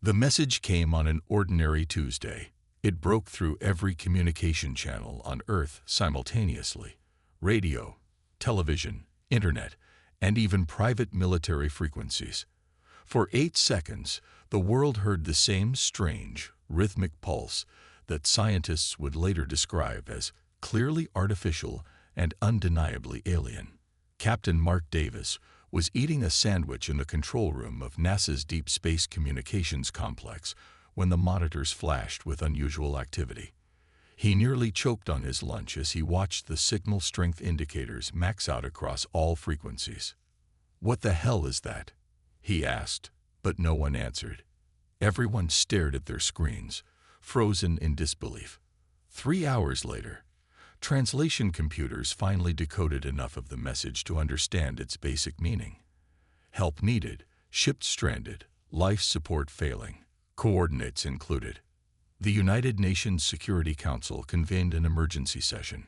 The message came on an ordinary Tuesday. It broke through every communication channel on Earth simultaneously: radio, television, internet, and even private military frequencies. For 8 seconds, the world heard the same strange, rhythmic pulse that scientists would later describe as clearly artificial and undeniably alien. Captain Mark Davis was eating a sandwich in the control room of NASA's Deep Space Communications Complex when the monitors flashed with unusual activity. He nearly choked on his lunch as he watched the signal strength indicators max out across all frequencies. "What the hell is that?" he asked, but no one answered. Everyone stared at their screens, frozen in disbelief. 3 hours later, translation computers finally decoded enough of the message to understand its basic meaning. Help needed, ship stranded, life support failing, coordinates included. The United Nations Security Council convened an emergency session.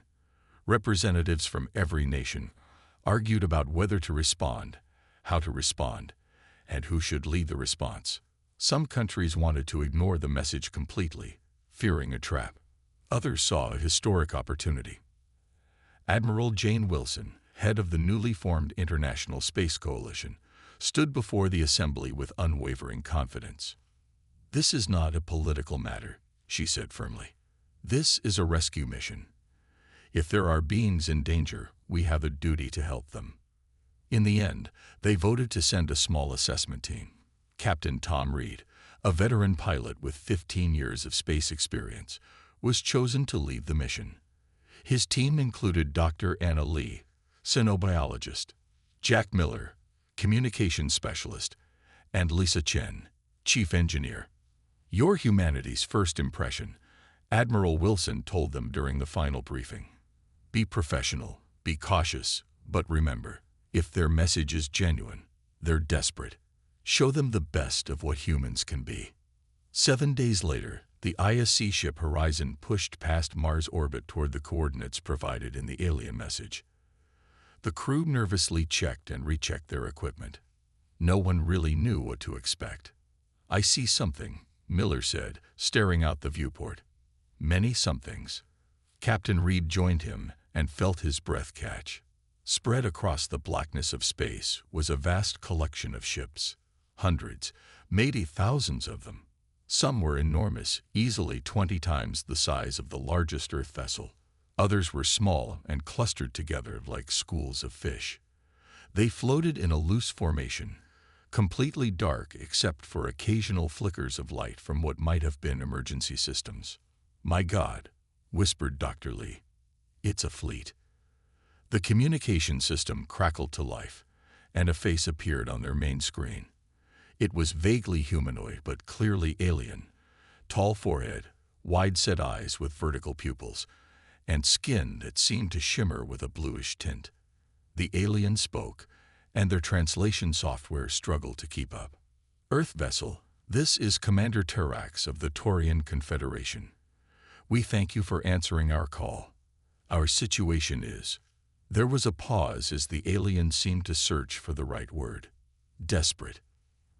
Representatives from every nation argued about whether to respond, how to respond, and who should lead the response. Some countries wanted to ignore the message completely, fearing a trap. Others saw a historic opportunity. Admiral Jane Wilson, head of the newly formed International Space Coalition, stood before the assembly with unwavering confidence. "This is not a political matter," she said firmly. "This is a rescue mission. If there are beings in danger, we have a duty to help them." In the end, they voted to send a small assessment team. Captain Tom Reed, a veteran pilot with 15 years of space experience, was chosen to lead the mission. His team included Dr. Anna Lee, xenobiologist, Jack Miller, communications specialist, and Lisa Chen, chief engineer. "You're humanity's first impression," Admiral Wilson told them during the final briefing. "Be professional, be cautious, but remember, if their message is genuine, they're desperate. Show them the best of what humans can be." 7 days later, the ISC ship Horizon pushed past Mars' orbit toward the coordinates provided in the alien message. The crew nervously checked and rechecked their equipment. No one really knew what to expect. "I see something," Miller said, staring out the viewport. "Many somethings." Captain Reed joined him and felt his breath catch. Spread across the blackness of space was a vast collection of ships. Hundreds, maybe thousands of them. Some were enormous, easily 20 times the size of the largest Earth vessel. Others were small and clustered together like schools of fish. They floated in a loose formation, completely dark except for occasional flickers of light from what might have been emergency systems. "My God," whispered Dr. Lee. "It's a fleet." The communication system crackled to life, and a face appeared on their main screen. It was vaguely humanoid but clearly alien. Tall forehead, wide-set eyes with vertical pupils, and skin that seemed to shimmer with a bluish tint. The alien spoke, and their translation software struggled to keep up. "Earth vessel, this is Commander Turax of the Taurian Confederation. We thank you for answering our call. Our situation is..." There was a pause as the alien seemed to search for the right word. "Desperate."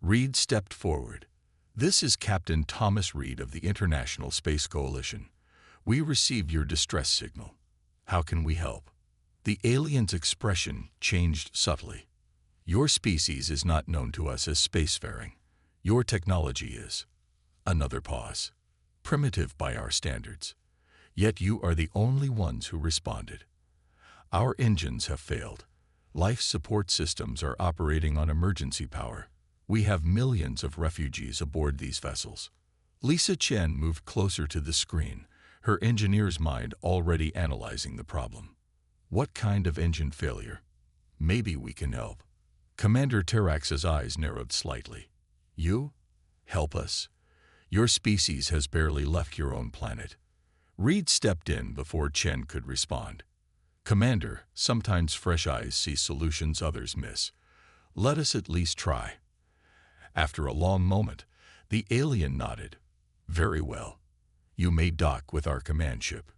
Reed stepped forward. "This is Captain Thomas Reed of the International Space Coalition. We received your distress signal. How can we help?" The alien's expression changed subtly. "Your species is not known to us as spacefaring. Your technology is." Another pause. "Primitive by our standards. Yet you are the only ones who responded. Our engines have failed. Life support systems are operating on emergency power. We have millions of refugees aboard these vessels." Lisa Chen moved closer to the screen, her engineer's mind already analyzing the problem. "What kind of engine failure? Maybe we can help." Commander Terax's eyes narrowed slightly. "You? Help us? Your species has barely left your own planet." Reed stepped in before Chen could respond. "Commander, sometimes fresh eyes see solutions others miss. Let us at least try." After a long moment, the alien nodded. "Very well. You may dock with our command ship.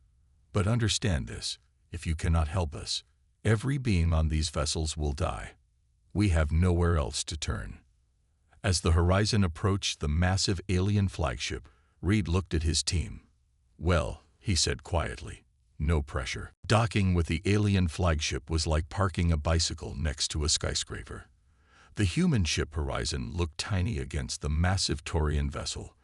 But understand this, if you cannot help us, every being on these vessels will die. We have nowhere else to turn." As the horizon approached the massive alien flagship, Reed looked at his team. "Well," he said quietly, "no pressure." Docking with the alien flagship was like parking a bicycle next to a skyscraper. The human ship Horizon looked tiny against the massive Taurian vessel.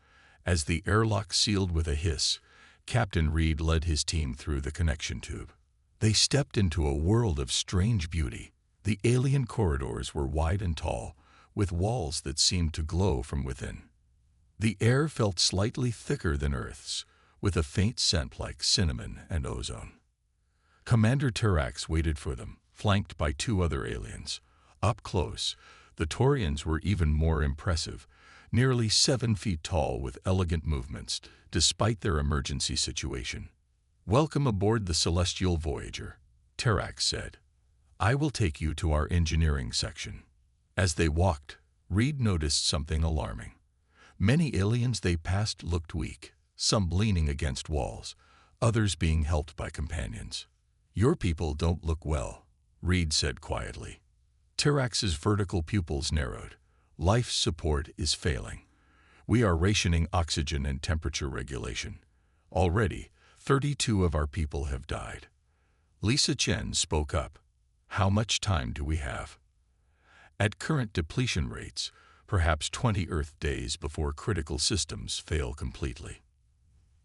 As the airlock sealed with a hiss, Captain Reed led his team through the connection tube. They stepped into a world of strange beauty. The alien corridors were wide and tall, with walls that seemed to glow from within. The air felt slightly thicker than Earth's, with a faint scent like cinnamon and ozone. Commander Terax waited for them, flanked by two other aliens. Up close, the Taurians were even more impressive, nearly 7 feet tall with elegant movements, despite their emergency situation. "Welcome aboard the Celestial Voyager," Terax said. "I will take you to our engineering section." As they walked, Reed noticed something alarming. Many aliens they passed looked weak, some leaning against walls, others being helped by companions. "Your people don't look well," Reed said quietly. Terax's vertical pupils narrowed. "Life support is failing. We are rationing oxygen and temperature regulation. Already, 32 of our people have died." Lisa Chen spoke up. "How much time do we have?" "At current depletion rates, perhaps 20 Earth days before critical systems fail completely."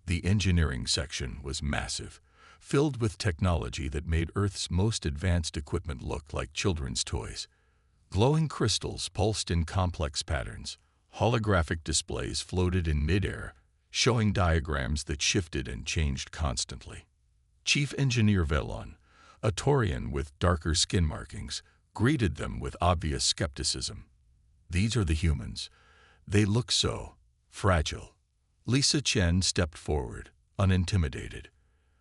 The engineering section was massive, filled with technology that made Earth's most advanced equipment look like children's toys. Glowing crystals pulsed in complex patterns. Holographic displays floated in midair, showing diagrams that shifted and changed constantly. Chief Engineer Velon, a Taurian with darker skin markings, greeted them with obvious skepticism. "These are the humans. They look so fragile." Lisa Chen stepped forward, unintimidated.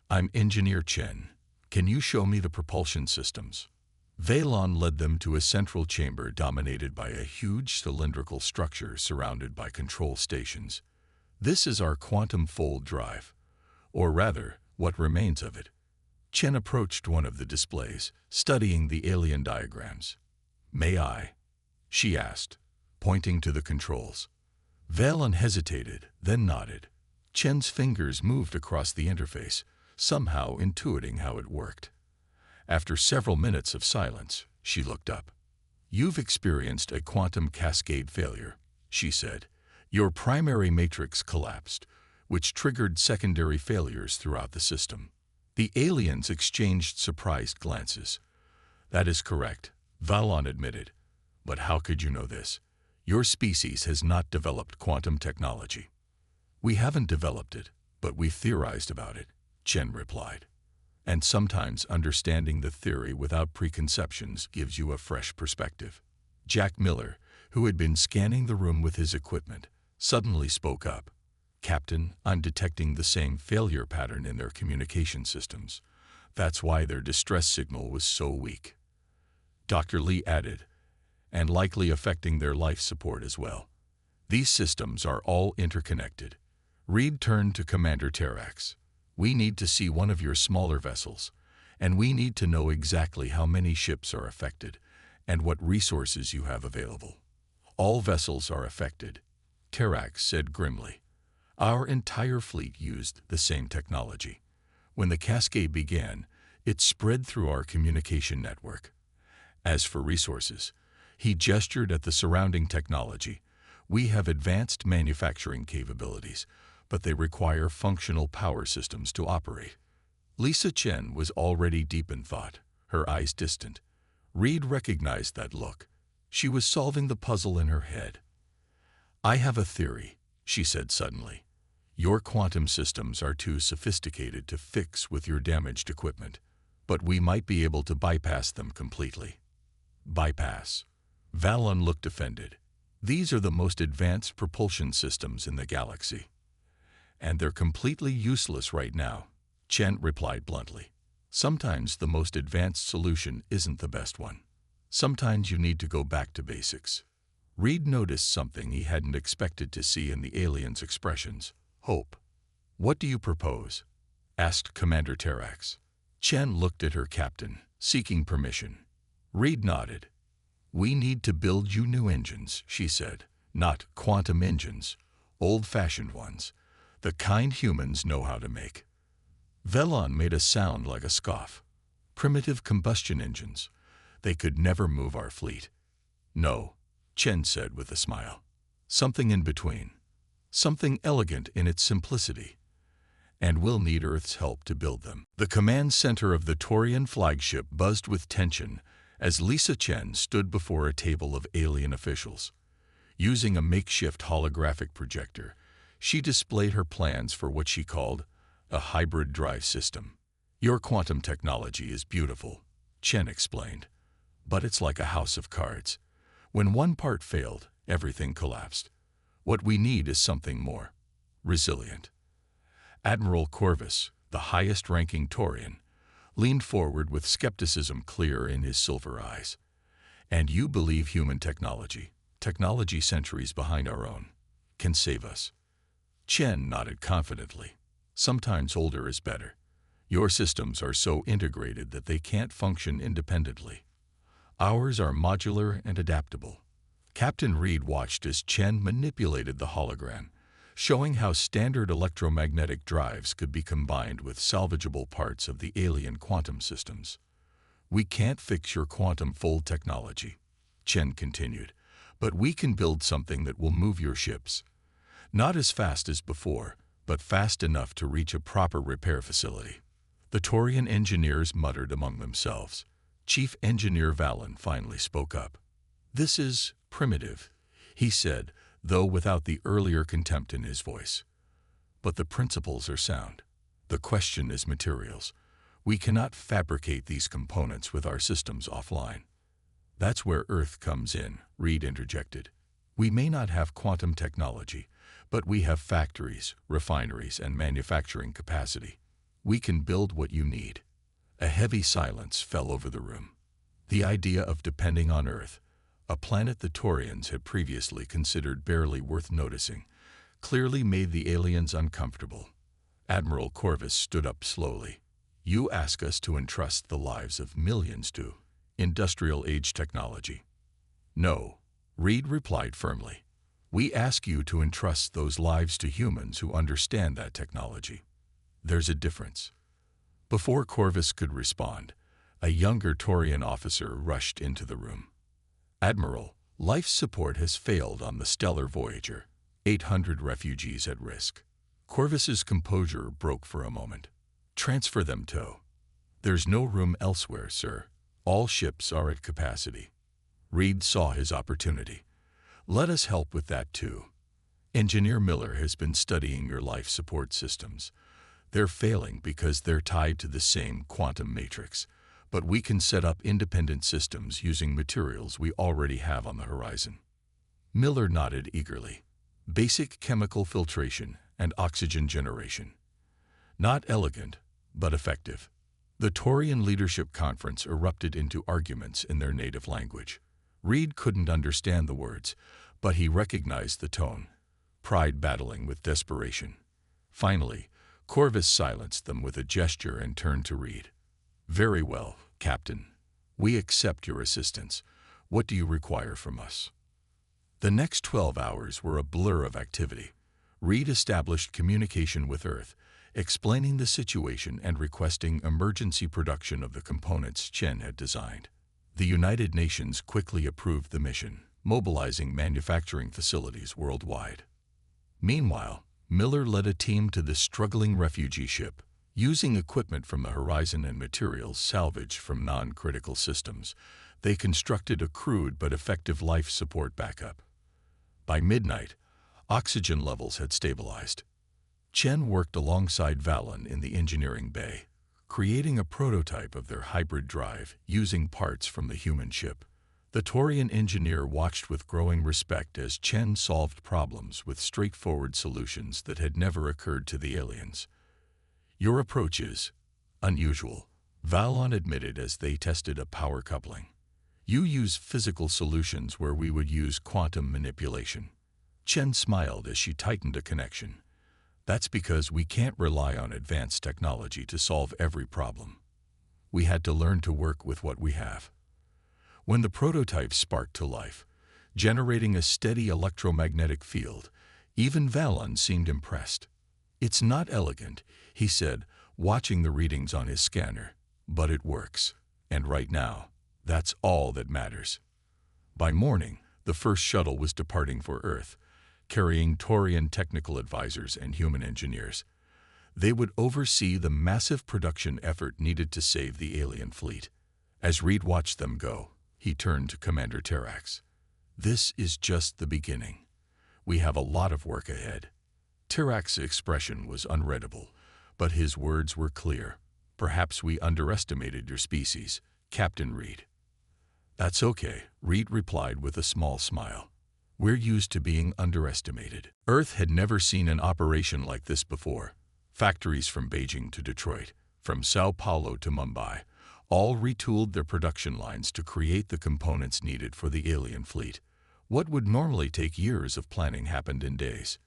"I'm Engineer Chen. Can you show me the propulsion systems?" Velon led them to a central chamber dominated by a huge cylindrical structure surrounded by control stations. "This is our quantum fold drive, or rather, what remains of it." Chen approached one of the displays, studying the alien diagrams. "May I?" she asked, pointing to the controls. Velon hesitated, then nodded. Chen's fingers moved across the interface, somehow intuiting how it worked. After several minutes of silence, she looked up. "You've experienced a quantum cascade failure," she said. "Your primary matrix collapsed, which triggered secondary failures throughout the system." The aliens exchanged surprised glances. "That is correct," Velon admitted. "But how could you know this? Your species has not developed quantum technology." "We haven't developed it, but we've theorized about it," Chen replied. "And sometimes understanding the theory without preconceptions gives you a fresh perspective." Jack Miller, who had been scanning the room with his equipment, suddenly spoke up. "Captain, I'm detecting the same failure pattern in their communication systems. That's why their distress signal was so weak." Dr. Lee added, "And likely affecting their life support as well. These systems are all interconnected." Reed turned to Commander Terax. "We need to see one of your smaller vessels, and we need to know exactly how many ships are affected and what resources you have available." "All vessels are affected," Terax said grimly. "Our entire fleet used the same technology. When the cascade began, it spread through our communication network. As for resources," he gestured at the surrounding technology, "we have advanced manufacturing capabilities, but they require functional power systems to operate." Lisa Chen was already deep in thought, her eyes distant. Reed recognized that look. She was solving the puzzle in her head. "I have a theory," she said suddenly. "Your quantum systems are too sophisticated to fix with your damaged equipment, but we might be able to bypass them completely." "Bypass?" Velon looked offended. "These are the most advanced propulsion systems in the galaxy." "And they're completely useless right now," Chen replied bluntly. "Sometimes the most advanced solution isn't the best one. Sometimes you need to go back to basics." Reed noticed something he hadn't expected to see in the aliens' expressions: hope. "What do you propose?" asked Commander Terax. Chen looked at her captain, seeking permission. Reed nodded. "We need to build you new engines," she said, not quantum engines, old-fashioned ones, the kind humans know how to make. Velon made a sound like a scoff. Primitive combustion engines. They could never move our fleet. No, Chen said with a smile. Something in between. Something elegant in its simplicity. And we'll need Earth's help to build them. The command center of the Taurian flagship buzzed with tension as Lisa Chen stood before a table of alien officials. Using a makeshift holographic projector, she displayed her plans for what she called a hybrid drive system. Your quantum technology is beautiful, Chen explained, but it's like a house of cards. When one part failed, everything collapsed. What we need is something more resilient. Admiral Corvus, the highest-ranking Taurian, leaned forward with skepticism clear in his silver eyes. And you believe human technology centuries behind our own, can save us? Chen nodded confidently. Sometimes older is better. Your systems are so integrated that they can't function independently. Ours are modular and adaptable. Captain Reed watched as Chen manipulated the hologram, showing how standard electromagnetic drives could be combined with salvageable parts of the alien quantum systems. We can't fix your quantum fold technology, Chen continued, but we can build something that will move your ships. Not as fast as before, but fast enough to reach a proper repair facility. The Taurian engineers muttered among themselves. Chief Engineer Valen finally spoke up. This is primitive, he said, though without the earlier contempt in his voice. But the principles are sound. The question is materials. We cannot fabricate these components with our systems offline. That's where Earth comes in, Reed interjected. We may not have quantum technology, but we have factories, refineries, and manufacturing capacity. We can build what you need. A heavy silence fell over the room. The idea of depending on Earth, a planet the Taurians had previously considered barely worth noticing, clearly made the aliens uncomfortable. Admiral Corvus stood up slowly. You ask us to entrust the lives of millions to industrial-age technology. No, Reed replied firmly. We ask you to entrust those lives to humans who understand that technology. There's a difference. Before Corvus could respond, a younger Taurian officer rushed into the room. Admiral, life support has failed on the stellar Voyager. 800 refugees at risk. Corvus's composure broke for a moment. Transfer them to. There's no room elsewhere, sir. All ships are at capacity. Reed saw his opportunity. Let us help with that too. Engineer Miller has been studying your life support systems. They're failing because they're tied to the same quantum matrix, but we can set up independent systems using materials we already have on the horizon. Miller nodded eagerly. Basic chemical filtration and oxygen generation. Not elegant, but effective. The Taurian Leadership Conference erupted into arguments in their native language. Reed couldn't understand the words, but he recognized the tone. Pride battling with desperation. Finally, Corvus silenced them with a gesture and turned to Reed. Very well, Captain. We accept your assistance. What do you require from us? The next 12 hours were a blur of activity. Reed established communication with Earth, explaining the situation and requesting emergency production of the components Chen had designed. The United Nations quickly approved the mission, mobilizing manufacturing facilities worldwide. Meanwhile, Miller led a team to the struggling refugee ship. Using equipment from the horizon and materials salvaged from non-critical systems, they constructed a crude but effective life support backup. By midnight, oxygen levels had stabilized. Chen worked alongside Valen in the engineering bay, creating a prototype of their hybrid drive using parts from the human ship. The Taurian engineer watched with growing respect as Chen solved problems with straightforward solutions that had never occurred to the aliens. Your approach is unusual, Valen admitted as they tested a power coupling. You use physical solutions where we would use quantum manipulation. Chen smiled as she tightened a connection. That's because we can't rely on advanced technology to solve every problem. We had to learn to work with what we have. When the prototype sparked to life, generating a steady electromagnetic field. Even Valon seemed impressed. "It's not elegant," he said, watching the readings on his scanner, "but it works. And right now, that's all that matters." By morning, the first shuttle was departing for Earth, carrying Taurian technical advisors and human engineers. They would oversee the massive production effort needed to save the alien fleet. As Reed watched them go, he turned to Commander Terax. "This is just the beginning. We have a lot of work ahead." Terax's expression was unreadable, but his words were clear. "Perhaps we underestimated your species, Captain Reed." "That's okay," Reed replied with a small smile. "We're used to being underestimated." Earth had never seen an operation like this before. Factories from Beijing to Detroit, from Sao Paulo to Mumbai, all retooled their production lines to create the components needed for the alien fleet. What would normally take years of planning happened in days.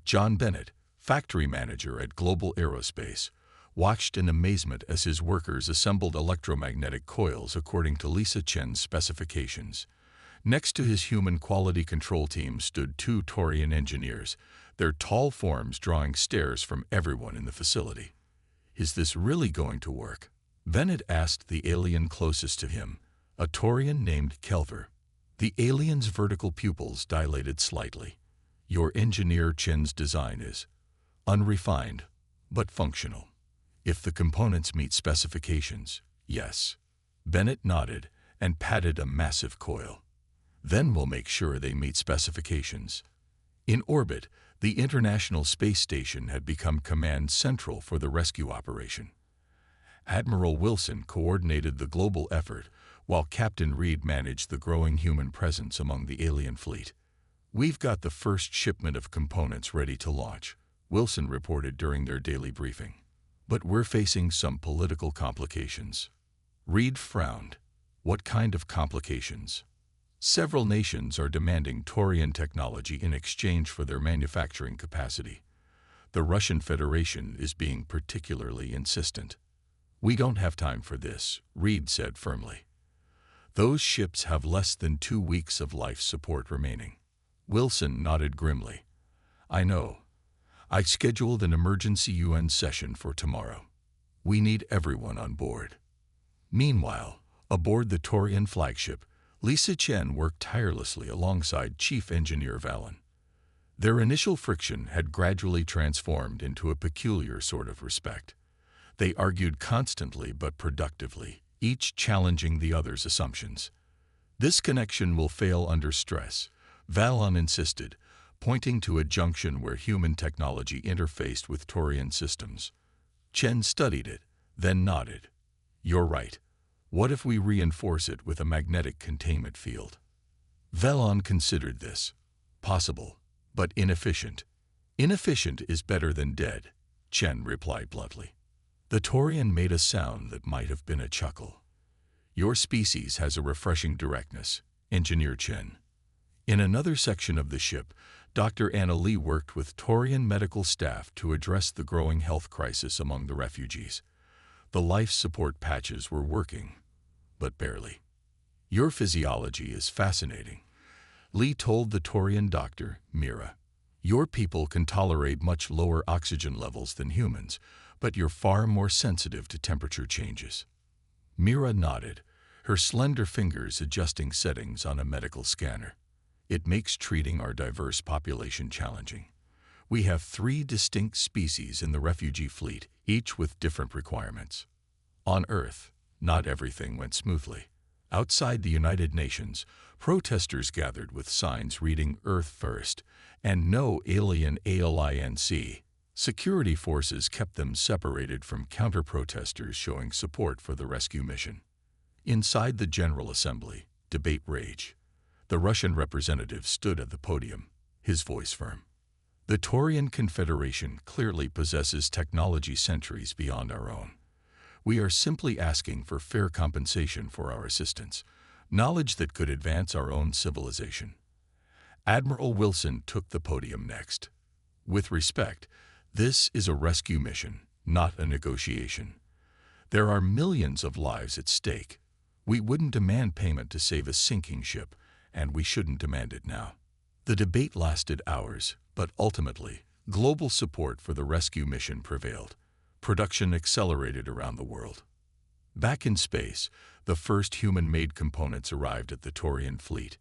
John Bennett, factory manager at Global Aerospace, watched in amazement as his workers assembled electromagnetic coils according to Lisa Chen's specifications. Next to his human quality control team stood two Taurian engineers, their tall forms drawing stares from everyone in the facility. "Is this really going to work?" Bennett asked the alien closest to him, a Taurian named Kelver. The alien's vertical pupils dilated slightly. "Your engineer Chen's design is unrefined, but functional. If the components meet specifications, yes." Bennett nodded and patted a massive coil. "Then we'll make sure they meet specifications." In orbit, the International Space Station had become command central for the rescue operation. Admiral Wilson coordinated the global effort, while Captain Reed managed the growing human presence among the alien fleet. "We've got the first shipment of components ready to launch," Wilson reported during their daily briefing. "But we're facing some political complications." Reed frowned. "What kind of complications?" "Several nations are demanding Taurian technology in exchange for their manufacturing capacity. The Russian Federation is being particularly insistent." "We don't have time for this," Reed said firmly. "Those ships have less than 2 weeks of life support remaining." Wilson nodded grimly. "I know. I scheduled an emergency UN session for tomorrow. We need everyone on board." Meanwhile, aboard the Taurian flagship, Lisa Chen worked tirelessly alongside Chief Engineer Valon. Their initial friction had gradually transformed into a peculiar sort of respect. They argued constantly but productively, each challenging the other's assumptions. "This connection will fail under stress," Valon insisted, pointing to a junction where human technology interfaced with Taurian systems. Chen studied it, then nodded. "You're right. What if we reinforce it with a magnetic containment field?" Valon considered this. "Possible, but inefficient." "Inefficient is better than dead," Chen replied bluntly. The Taurian made a sound that might have been a chuckle. "Your species has a refreshing directness, Engineer Chen." In another section of the ship, Dr. Anna Lee worked with Taurian medical staff to address the growing health crisis among the refugees. The life support patches were working, but barely. "Your physiology is fascinating," Lee told the Taurian doctor, Mira. "Your people can tolerate much lower oxygen levels than humans, but you're far more sensitive to temperature changes." Mira nodded, her slender fingers adjusting settings on a medical scanner. "It makes treating our diverse population challenging. We have 3 distinct species in the refugee fleet, each with different requirements." On Earth, not everything went smoothly. Outside the United Nations, protesters gathered with signs reading "Earth First" and "No Alien ALINC." Security forces kept them separated from counter-protesters showing support for the rescue mission. Inside the General Assembly, debate raged. The Russian representative stood at the podium, his voice firm. "The Taurian Confederation clearly possesses technology centuries beyond our own. We are simply asking for fair compensation for our assistance, knowledge that could advance our own civilization." Admiral Wilson took the podium next. "With respect, this is a rescue mission, not a negotiation. There are millions of lives at stake. We wouldn't demand payment to save a sinking ship, and we shouldn't demand it now. The debate lasted hours, but ultimately, global support for the rescue mission prevailed. Production accelerated around the world. Back in space, the first human-made components arrived at the Taurian fleet.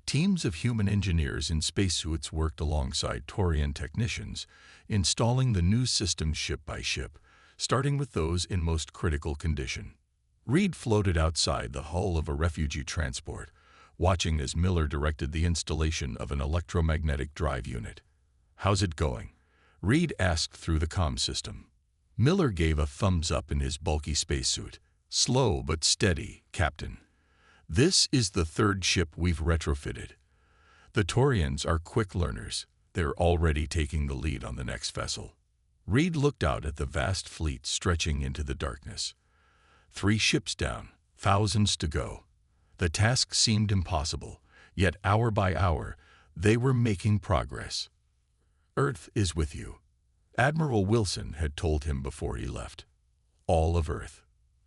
Teams of human engineers in spacesuits worked alongside Taurian technicians, installing the new systems ship by ship, starting with those in most critical condition. Reed floated outside the hull of a refugee transport, watching as Miller directed the installation of an electromagnetic drive unit. "How's it going?" Reed asked through the comm system. Miller gave a thumbs up in his bulky spacesuit. "Slow but steady, Captain. This is the third ship we've retrofitted. The Taurians are quick learners. They're already taking the lead on the next vessel." Reed looked out at the vast fleet stretching into the darkness. 3 ships down, thousands to go. The task seemed impossible, yet hour by hour, they were making progress. "Earth is with you," Admiral Wilson had told him before he left. All of Earth.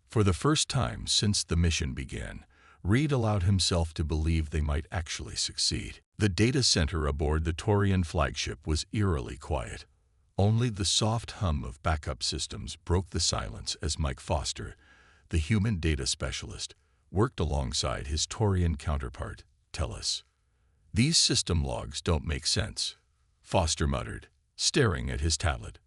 For the first time since the mission began, Reed allowed himself to believe they might actually succeed. The data center aboard the Taurian flagship was eerily quiet. Only the soft hum of backup systems broke the silence as Mike Foster, the human data specialist, worked alongside his Taurian counterpart, Tellus. "These system logs don't make sense," Foster muttered, staring at his tablet.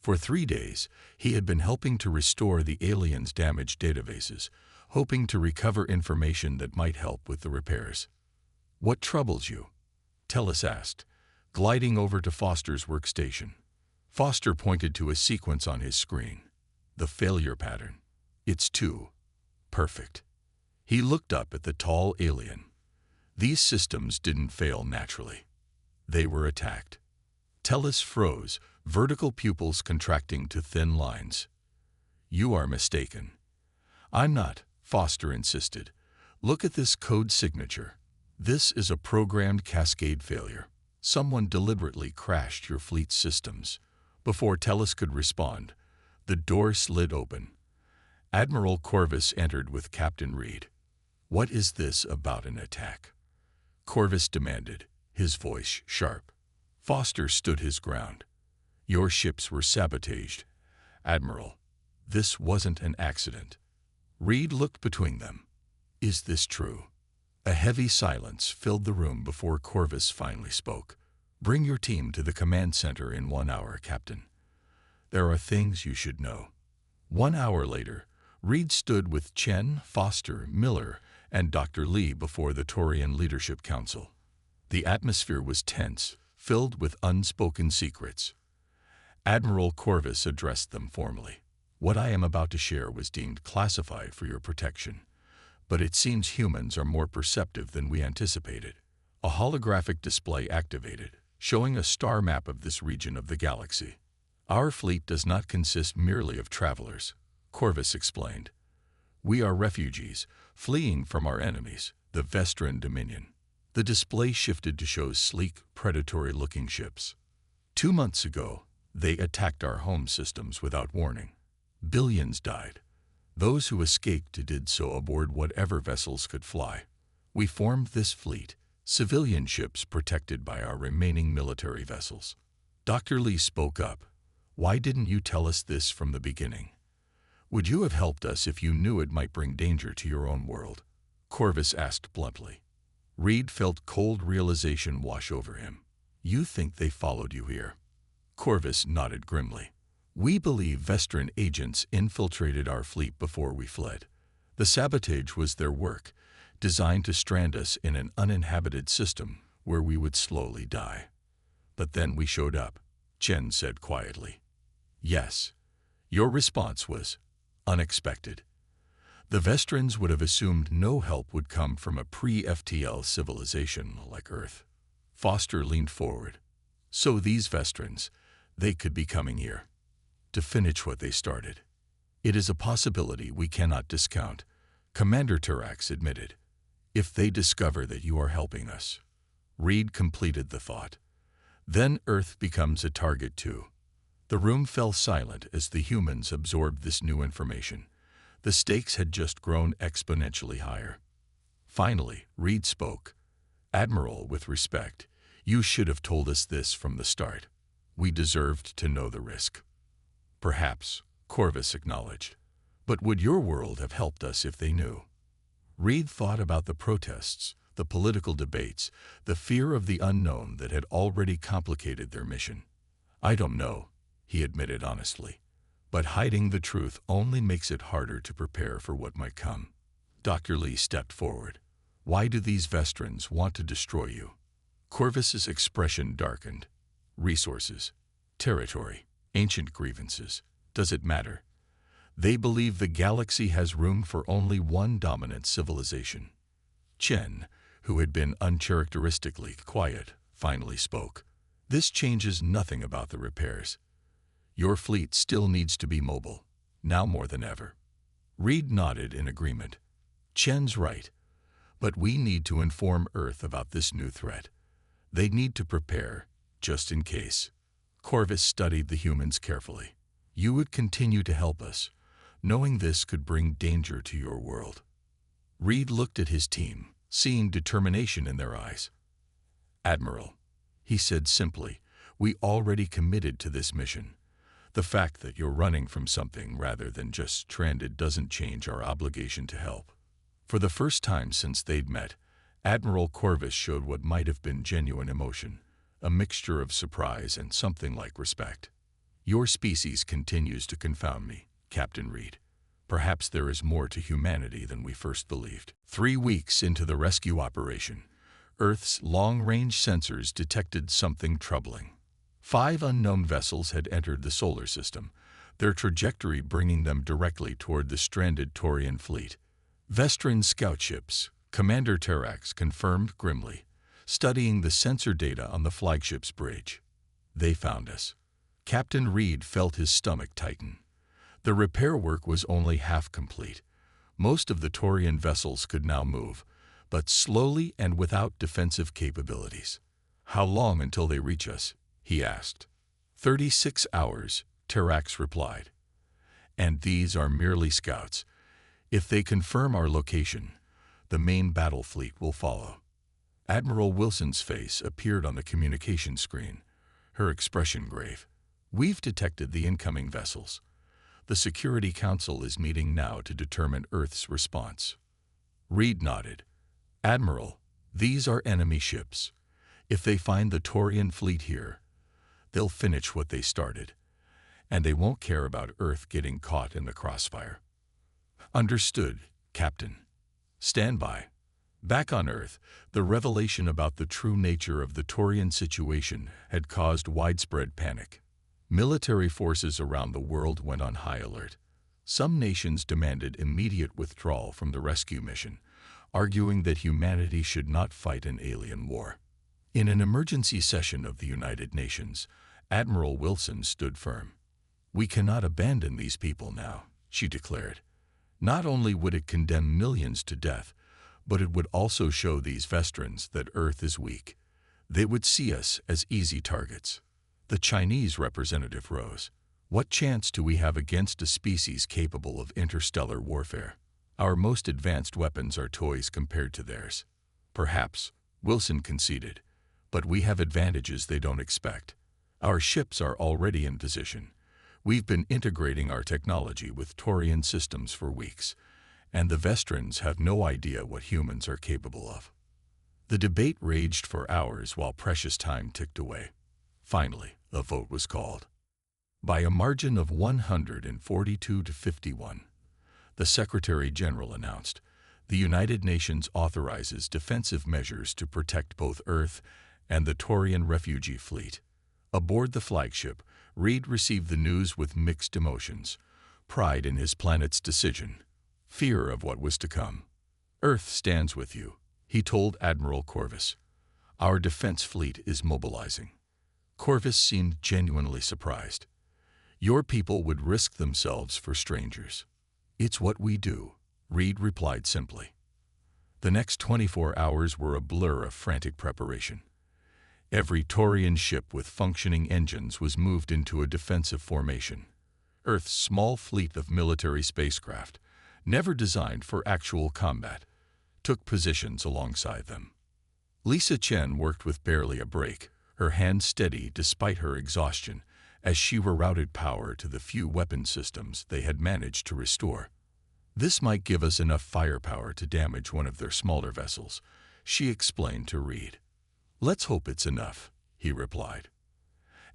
For 3 days, he had been helping to restore the aliens' damaged databases, hoping to recover information that might help with the repairs. "What troubles you?" Tellus asked, gliding over to Foster's workstation. Foster pointed to a sequence on his screen. "The failure pattern. It's 2. Perfect." He looked up at the tall alien. These systems didn't fail naturally. They were attacked. Tellus froze, vertical pupils contracting to thin lines. "You are mistaken." "I'm not," Foster insisted. "Look at this code signature. This is a programmed cascade failure. Someone deliberately crashed your fleet's systems." Before Tellus could respond, the door slid open. Admiral Corvus entered with Captain Reed. "What is this about an attack?" Corvus demanded, his voice sharp. Foster stood his ground. "Your ships were sabotaged, Admiral. This wasn't an accident." Reed looked between them. "Is this true?" A heavy silence filled the room before Corvus finally spoke. "Bring your team to the command center in 1 hour, Captain. There are things you should know." 1 hour later, Reed stood with Chen, Foster, Miller, and Dr. Lee before the Taurian Leadership Council. The atmosphere was tense, filled with unspoken secrets. Admiral Corvus addressed them formally. "What I am about to share was deemed classified for your protection, but it seems humans are more perceptive than we anticipated." A holographic display activated, showing a star map of this region of the galaxy. "Our fleet does not consist merely of travelers," Corvus explained. "We are refugees, fleeing from our enemies, the Vestran Dominion." The display shifted to show sleek, predatory-looking ships. 2 months ago, they attacked our home systems without warning. Billions died. Those who escaped did so aboard whatever vessels could fly. We formed this fleet, civilian ships protected by our remaining military vessels. Dr. Lee spoke up. "Why didn't you tell us this from the beginning? Would you have helped us if you knew it might bring danger to your own world?" Corvus asked bluntly. Reed felt cold realization wash over him. "You think they followed you here?" Corvus nodded grimly. "We believe Vestran agents infiltrated our fleet before we fled. The sabotage was their work, designed to strand us in an uninhabited system where we would slowly die. But then we showed up," Chen said quietly. "Yes, your response was unexpected. The Vestrans would have assumed no help would come from a pre-FTL civilization like Earth." Foster leaned forward. "So these Vestrans, they could be coming here to finish what they started." "It is a possibility we cannot discount," Commander Turax admitted. "If they discover that you are helping us." Reed completed the thought. "Then Earth becomes a target too." The room fell silent as the humans absorbed this new information. The stakes had just grown exponentially higher. Finally, Reed spoke. Admiral, with respect, you should have told us this from the start. We deserved to know the risk. Perhaps, Corvus acknowledged. But would your world have helped us if they knew? Reed thought about the protests, the political debates, the fear of the unknown that had already complicated their mission. I don't know, he admitted honestly. But hiding the truth only makes it harder to prepare for what might come. Dr. Lee stepped forward. Why do these Vestrans want to destroy you? Corvus's expression darkened. Resources, territory, ancient grievances. Does it matter? They believe the galaxy has room for only one dominant civilization. Chen, who had been uncharacteristically quiet, finally spoke. This changes nothing about the repairs. Your fleet still needs to be mobile, now more than ever. Reed nodded in agreement. Chen's right, but we need to inform Earth about this new threat. They need to prepare, just in case. Corvus studied the humans carefully. You would continue to help us, knowing this could bring danger to your world. Reed looked at his team, seeing determination in their eyes. Admiral, he said simply, we already committed to this mission. The fact that you're running from something rather than just stranded doesn't change our obligation to help. For the first time since they'd met, Admiral Corvus showed what might have been genuine emotion, a mixture of surprise and something like respect. Your species continues to confound me, Captain Reed. Perhaps there is more to humanity than we first believed. 3 weeks into the rescue operation, Earth's long-range sensors detected something troubling. 5 unknown vessels had entered the solar system, their trajectory bringing them directly toward the stranded Taurian fleet. Vestran scout ships, Commander Terax confirmed grimly, studying the sensor data on the flagship's bridge. They found us. Captain Reed felt his stomach tighten. The repair work was only half complete. Most of the Taurian vessels could now move, but slowly and without defensive capabilities. How long until they reach us? He asked. 36 hours, Terax replied. And these are merely scouts. If they confirm our location, the main battle fleet will follow. Admiral Wilson's face appeared on the communication screen, her expression grave. We've detected the incoming vessels. The Security Council is meeting now to determine Earth's response. Reed nodded. Admiral, these are enemy ships. If they find the Taurian fleet here, they'll finish what they started, and they won't care about Earth getting caught in the crossfire. Understood, Captain. Stand by. Back on Earth, the revelation about the true nature of the Taurian situation had caused widespread panic. Military forces around the world went on high alert. Some nations demanded immediate withdrawal from the rescue mission, arguing that humanity should not fight an alien war. In an emergency session of the United Nations, Admiral Wilson stood firm. We cannot abandon these people now, she declared. Not only would it condemn millions to death, but it would also show these Vestrans that Earth is weak. They would see us as easy targets. The Chinese representative rose. What chance do we have against a species capable of interstellar warfare? Our most advanced weapons are toys compared to theirs. Perhaps, Wilson conceded, but we have advantages they don't expect. Our ships are already in position. We've been integrating our technology with Taurian systems for weeks, and the Vestrans have no idea what humans are capable of. The debate raged for hours while precious time ticked away. Finally, a vote was called. By a margin of 142 to 51, the Secretary General announced, the United Nations authorizes defensive measures to protect both Earth and the Taurian refugee fleet. Aboard the flagship, Reed received the news with mixed emotions, pride in his planet's decision, fear of what was to come. Earth stands with you, he told Admiral Corvus. Our defense fleet is mobilizing. Corvus seemed genuinely surprised. Your people would risk themselves for strangers. It's what we do, Reed replied simply. The next 24 hours were a blur of frantic preparation. Every Taurian ship with functioning engines was moved into a defensive formation. Earth's small fleet of military spacecraft, never designed for actual combat, took positions alongside them. Lisa Chen worked with barely a break, her hands steady despite her exhaustion, as she rerouted power to the few weapon systems they had managed to restore. "This might give us enough firepower to damage one of their smaller vessels," she explained to Reed. "Let's hope it's enough," he replied.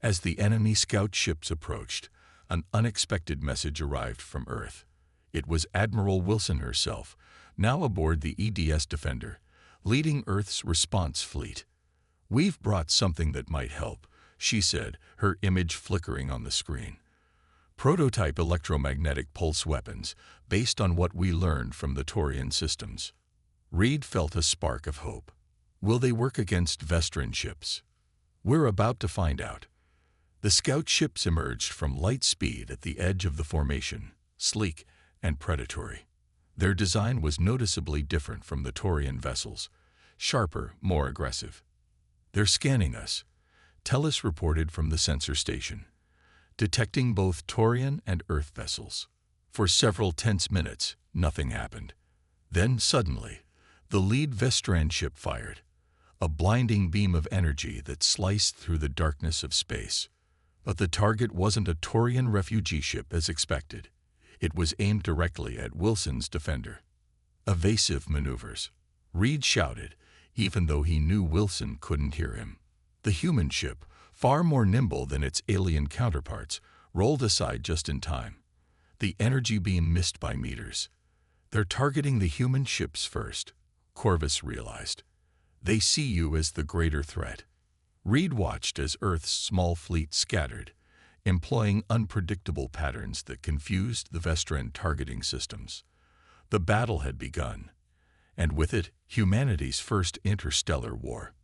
As the enemy scout ships approached, an unexpected message arrived from Earth. It was Admiral Wilson herself, now aboard the EDS Defender, leading Earth's response fleet. "We've brought something that might help," she said, her image flickering on the screen. "Prototype electromagnetic pulse weapons, based on what we learned from the Taurian systems." Reed felt a spark of hope. Will they work against Vestran ships? We're about to find out. The scout ships emerged from light speed at the edge of the formation, sleek and predatory. Their design was noticeably different from the Taurian vessels, sharper, more aggressive. "They're scanning us," Tellis reported from the sensor station, detecting both Taurian and Earth vessels. For several tense minutes, nothing happened. Then, suddenly, the lead Vestran ship fired, a blinding beam of energy that sliced through the darkness of space. But the target wasn't a Taurian refugee ship as expected. It was aimed directly at Wilson's Defender. "Evasive maneuvers," Reed shouted, even though he knew Wilson couldn't hear him. The human ship, far more nimble than its alien counterparts, rolled aside just in time. The energy beam missed by meters. "They're targeting the human ships first," Corvus realized. "They see you as the greater threat." Reed watched as Earth's small fleet scattered, employing unpredictable patterns that confused the Vestran targeting systems. The battle had begun, and with it, humanity's first interstellar war.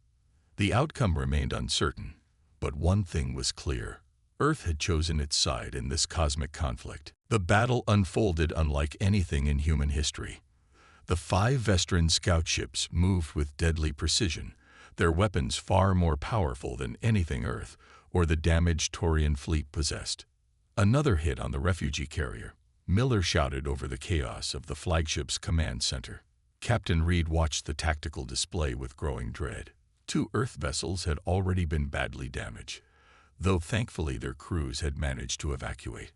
The outcome remained uncertain, but one thing was clear. Earth had chosen its side in this cosmic conflict. The battle unfolded unlike anything in human history. The 5 Vestran scout ships moved with deadly precision, their weapons far more powerful than anything Earth or the damaged Taurian fleet possessed. Another hit on the refugee carrier, Miller shouted over the chaos of the flagship's command center. Captain Reed watched the tactical display with growing dread. 2 Earth vessels had already been badly damaged, though thankfully their crews had managed to evacuate.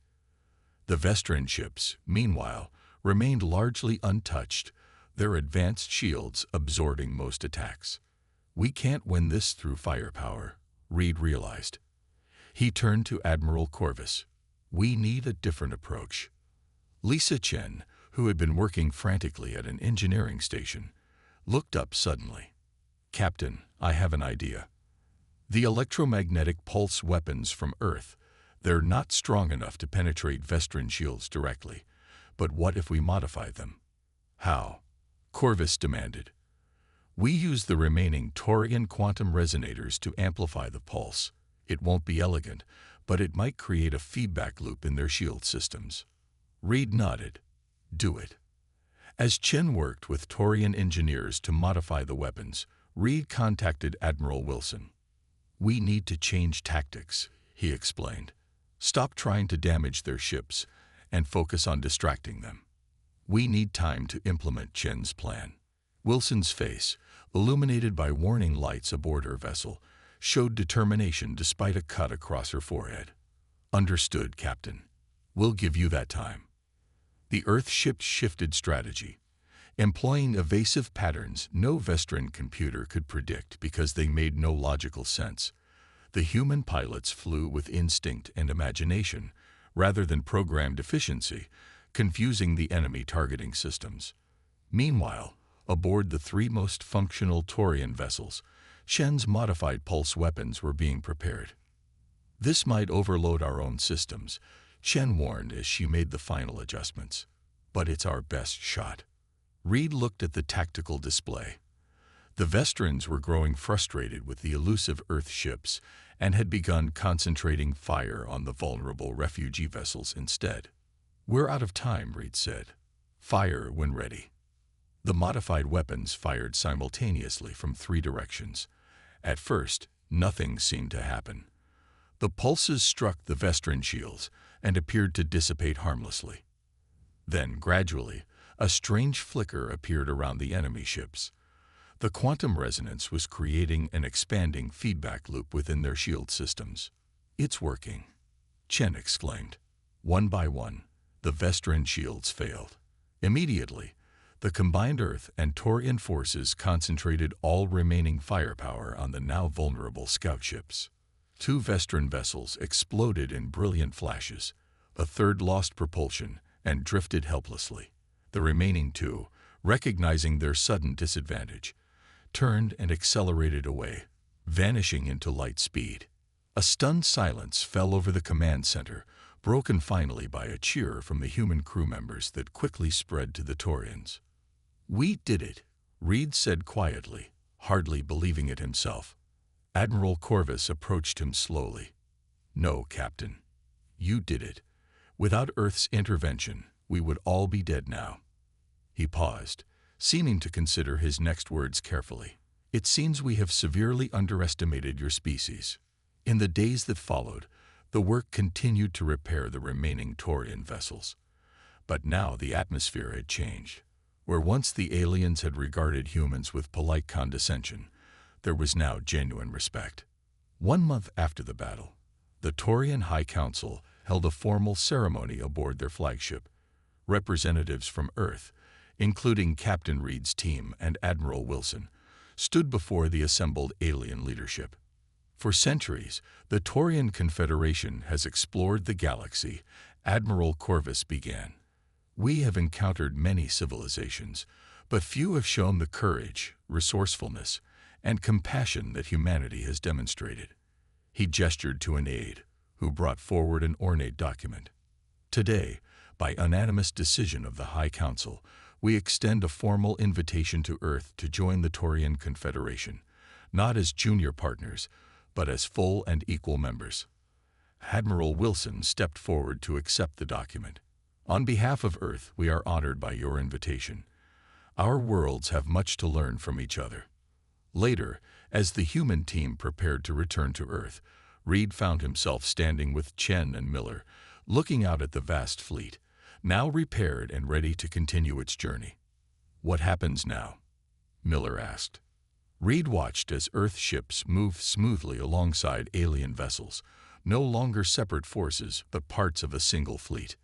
The Vestran ships, meanwhile, remained largely untouched, their advanced shields absorbing most attacks. "We can't win this through firepower," Reed realized. He turned to Admiral Corvus. "We need a different approach." Lisa Chen, who had been working frantically at an engineering station, looked up suddenly. "Captain, I have an idea. The electromagnetic pulse weapons from Earth, they're not strong enough to penetrate Vestran shields directly, but what if we modify them?" "How?" Corvus demanded. "We use the remaining Taurian quantum resonators to amplify the pulse. It won't be elegant, but it might create a feedback loop in their shield systems." Reed nodded. "Do it." As Chen worked with Taurian engineers to modify the weapons, Reed contacted Admiral Wilson. "We need to change tactics," he explained. "Stop trying to damage their ships and focus on distracting them. We need time to implement Chen's plan." Wilson's face, illuminated by warning lights aboard her vessel, showed determination despite a cut across her forehead. "Understood, Captain. We'll give you that time." The Earth ship shifted strategy, employing evasive patterns no Vestran computer could predict because they made no logical sense. The human pilots flew with instinct and imagination, rather than programmed efficiency, confusing the enemy targeting systems. Meanwhile, aboard the 3 most functional Taurian vessels, Chen's modified pulse weapons were being prepared. "This might overload our own systems," Chen warned as she made the final adjustments. "But it's our best shot." Reed looked at the tactical display. The Vestrans were growing frustrated with the elusive Earth ships and had begun concentrating fire on the vulnerable refugee vessels instead. "We're out of time," Reed said. "Fire when ready." The modified weapons fired simultaneously from 3 directions. At first, nothing seemed to happen. The pulses struck the Vestran shields and appeared to dissipate harmlessly. Then, gradually, a strange flicker appeared around the enemy ships. The quantum resonance was creating an expanding feedback loop within their shield systems. "It's working," Chen exclaimed. One by one, the Vestran shields failed. Immediately, the combined Earth and Taurian forces concentrated all remaining firepower on the now vulnerable scout ships. 2 Vestran vessels exploded in brilliant flashes, a third lost propulsion and drifted helplessly. The remaining 2, recognizing their sudden disadvantage, turned and accelerated away, vanishing into light speed. A stunned silence fell over the command center, broken finally by a cheer from the human crew members that quickly spread to the Taurians. "We did it," Reed said quietly, hardly believing it himself. Admiral Corvus approached him slowly. "No, Captain. You did it. Without Earth's intervention, we would all be dead now." He paused, seeming to consider his next words carefully. "It seems we have severely underestimated your species." In the days that followed, the work continued to repair the remaining Taurian vessels. But now the atmosphere had changed. Where once the aliens had regarded humans with polite condescension, there was now genuine respect. 1 month after the battle, the Taurian High Council held a formal ceremony aboard their flagship. Representatives from Earth, including Captain Reed's team and Admiral Wilson, stood before the assembled alien leadership. For centuries, the Taurian Confederation has explored the galaxy, Admiral Corvus began. "We have encountered many civilizations, but few have shown the courage, resourcefulness, and compassion that humanity has demonstrated." He gestured to an aide, who brought forward an ornate document. "Today, by unanimous decision of the High Council, we extend a formal invitation to Earth to join the Taurian Confederation, not as junior partners, but as full and equal members." Admiral Wilson stepped forward to accept the document. "On behalf of Earth, we are honored by your invitation. Our worlds have much to learn from each other." Later, as the human team prepared to return to Earth, Reed found himself standing with Chen and Miller, looking out at the vast fleet, now repaired and ready to continue its journey. "What happens now?" Miller asked. Reed watched as Earth ships moved smoothly alongside alien vessels, no longer separate forces but parts of a single fleet.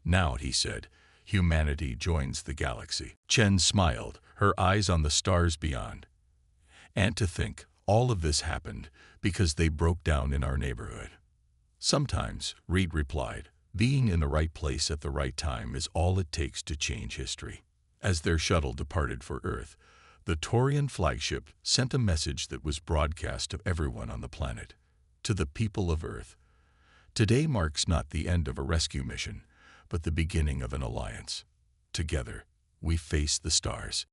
"Now," he said, "humanity joins the galaxy." Chen smiled, her eyes on the stars beyond. "And to think, all of this happened because they broke down in our neighborhood." "Sometimes," Reed replied, "being in the right place at the right time is all it takes to change history." As their shuttle departed for Earth, the Taurian flagship sent a message that was broadcast to everyone on the planet. "To the people of Earth, today marks not the end of a rescue mission, but the beginning of an alliance. Together, we face the stars."